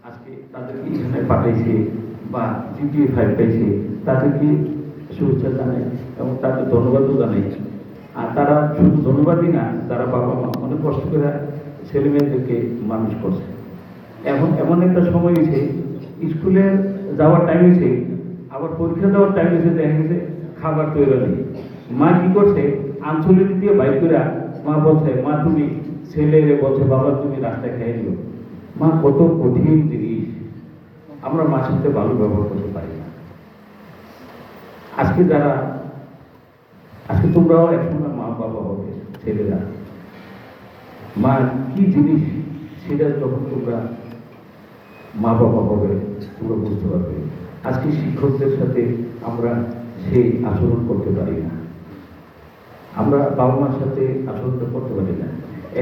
আজকে তাদেরকে এখানে পাঠাইছে বা জিপিএ 5 পাইছে, তাদেরকে শুভেচ্ছা জানাই এবং তাদের ধন্যবাদও জানাই। আর তারা শুধু ধন্যবাদই না, তারা বাবা মা অনেক কষ্ট করে ছেলে মেয়েদেরকে মানুষ করছে। এখন এমন একটা সময় হয়েছে, স্কুলে যাওয়ার টাইম হয়েছে, আবার পরীক্ষা দেওয়ার টাইম হয়েছে, দেখা গেছে খাবার তৈরি নেই। মা কি করছে, আঞ্চলিক দিয়ে বাইক করে মা বলছে, মা তুমি ছেলে বলছে, বাবা তুমি রাস্তায় খেয়ে নিও। মা কত কঠিন জিনিস, আমরা মার সাথে ভালো ব্যবহার করতে পারি না। আজকে যারা, আজকে তোমরাও একসময় মা বাবা হবে, ছেলেরা মা কি জিনিস সেটা যখন তোমরা মা বাবা হবে তোমরা বুঝতে পারবে। আজকে শিক্ষকদের সাথে আমরা সেই আচরণ করতে পারি না, আমরা বাবা মার সাথে আচরণটা করতে পারি না।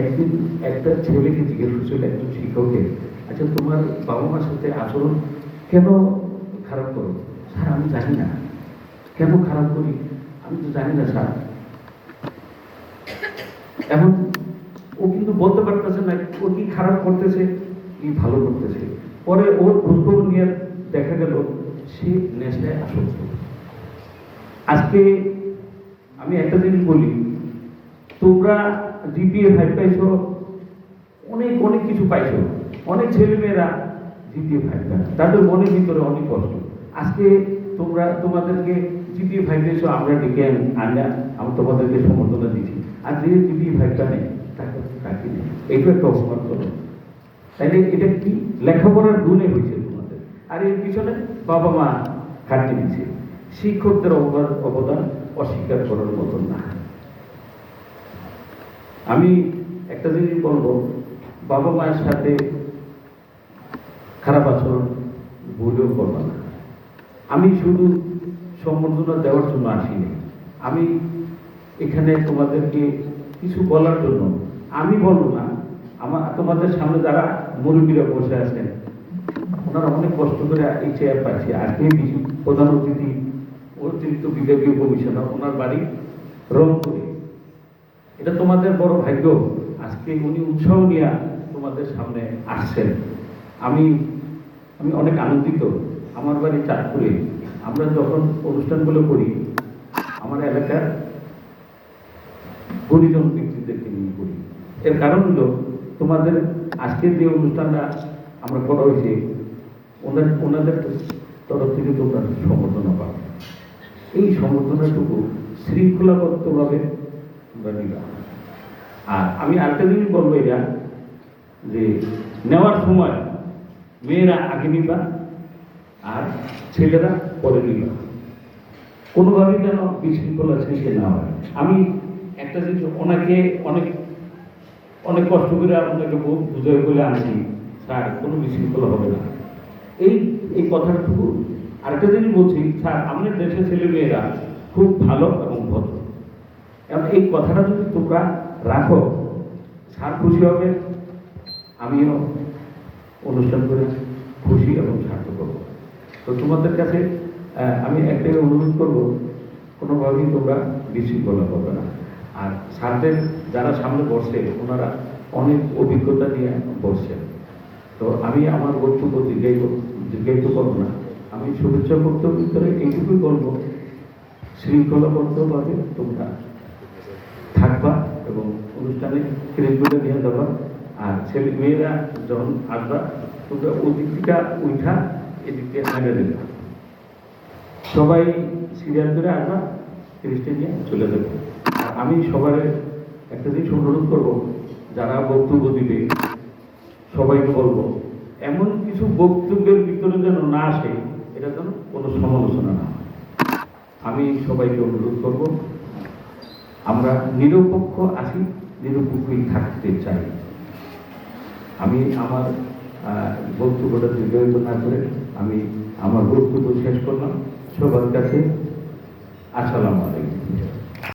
একদিন একটা ছেলেকে জিজ্ঞেস করছিল একজন শিক্ষককে, আচ্ছা তোমার বাবা মার সাথে আচরণ কেন খারাপ করো? স্যার আমি জানি না কেন খারাপ করি, আমি তো জানি না স্যার। এখন ও কিন্তু বলতে পারতেছে না ও কি খারাপ করতেছে কি ভালো করতেছে। পরে ওর খোঁজখবর নিয়ে দেখা গেল সে নেশায় আসক্ত। আজকে আমি একটা জিনিস বলি, তোমরা জিপিএ 5 পাইছো, অনেক অনেক কিছু পাইছো, অনেক ছেলে মেয়েরা জিপিএ 5 পায়, তাদের মনের ভিতরে অনেক কষ্ট। আজকে তোমরা তোমাদেরকে জিপিএ 5 পেয়েছো, আমরা ডেকে আনলাম, আমি তোমাদেরকে সমর্থনা দিচ্ছি। আর যে জিপিএ 5টা নেই তাকে রাখি নেই, এইটা একটা অপমান করো। তাইলে এটা কি লেখাপড়ার গুণে হয়েছে তোমাদের, আর এর পিছনে বাবা মা খাটতে দিচ্ছে। শিক্ষকদের অবদান অস্বীকার করার মতন না। আমি একটা জিনিস বলবো, বাবা মায়ের সাথে খারাপ আচরণ ভুলেও করবো না। আমি শুধু সম্বর্ধনা দেওয়ার জন্য আসিনি, আমি এখানে তোমাদেরকে কিছু বলার জন্য। আমি বলবো না, তোমাদের সামনে যারা মুরব্বীরা বসে আছেন ওনারা অনেক কষ্ট করে এই চেয়ার পাচ্ছে। আজকে প্রধান অতিথি অতিরিক্ত বিভাগীয় কমিশনার, ওনার বাড়ি রংপুরে, এটা তোমাদের বড় ভাগ্য। আজকে উনি উৎসাহ নিয়ে তোমাদের সামনে আসছেন। আমি আমি অনেক আনন্দিত। আমার বাড়ি চাঁদপুরে, আমরা যখন অনুষ্ঠানগুলো করি আমার এলাকার গুণীজন ব্যক্তিদেরকে নিয়ে করি। এর কারণ হলো তোমাদের আজকের যে অনুষ্ঠানটা আমরা করা হয়েছে, ওনাদের তরফ থেকে তোমরা সম্বর্ধনা পাবে। এই সম্বর্ধনাটুকু শৃঙ্খলাবদ্ধভাবে তোমরা নিবা। আর আমি আরেকটা জিনিস বলবো, এটা যে নেওয়ার সময় মেয়েরা আগে নিবা আর ছেলেরা পরে নিবা, কোনোভাবেই যেন বিশৃঙ্খলা সৃষ্টি না হয়। আমি একটা জিনিস ওনাকে অনেক অনেক কষ্ট করে আপনাকে বুঝাই বলে আনছি, স্যার কোনো বিশৃঙ্খলা হবে না। এই কথাটুকু আরেকটা জিনিস বলছি, স্যার আমাদের দেশের ছেলে মেয়েরা খুব ভালো এবং ভদ্র, এবং এই কথাটা যদি তোমরা রাখো স্যার খুশি হবে, আমিও অনুষ্ঠান করে খুশি এবং সার্থক করবো। তো তোমাদের কাছে আমি একটাই অনুরোধ করবো, কোনোভাবেই তোমরা বিশৃঙ্খলা করবে না। আর স্যারদের যারা সামনে বসে ওনারা অনেক অভিজ্ঞতা নিয়ে বসছেন। তো আমি আমার বক্তব্য দীর্ঘায়িত করবো না। আমি শুভেচ্ছা বক্তব্যের ভিতরে এইটুকুই বলবো, শৃঙ্খলাবদ্ধভাবে তোমরা থাকবা এবং অনুষ্ঠানে ক্রেডিটগুলো নিয়ে যাবা। আর ছেলে মেয়েরা যখন আসবা তোমরা ওদিক থেকে উঠা এদিক থেকে মেরে দেবে, সবাই সিরিয়াল করে আসবা, ক্রিস্টে নিয়ে চলে যাবে। আর আমি সবার একটা জিনিস অনুরোধ করবো, যারা বক্তব্য দিবে সবাইকে বলবো এমন কিছু বক্তব্যের ভিতরে যেন না আসে, এটা যেন কোনো সমালোচনা না হয়। আমি সবাইকে অনুরোধ করব, আমরা নিরপেক্ষ আছি, নিরপেক্ষই থাকতে চাই। আমি আমার বক্তব্যটা দীর্ঘায়িত না করে আমি আমার বক্তব্য শেষ করলাম। সবার কাছে আসসালামু আলাইকুম।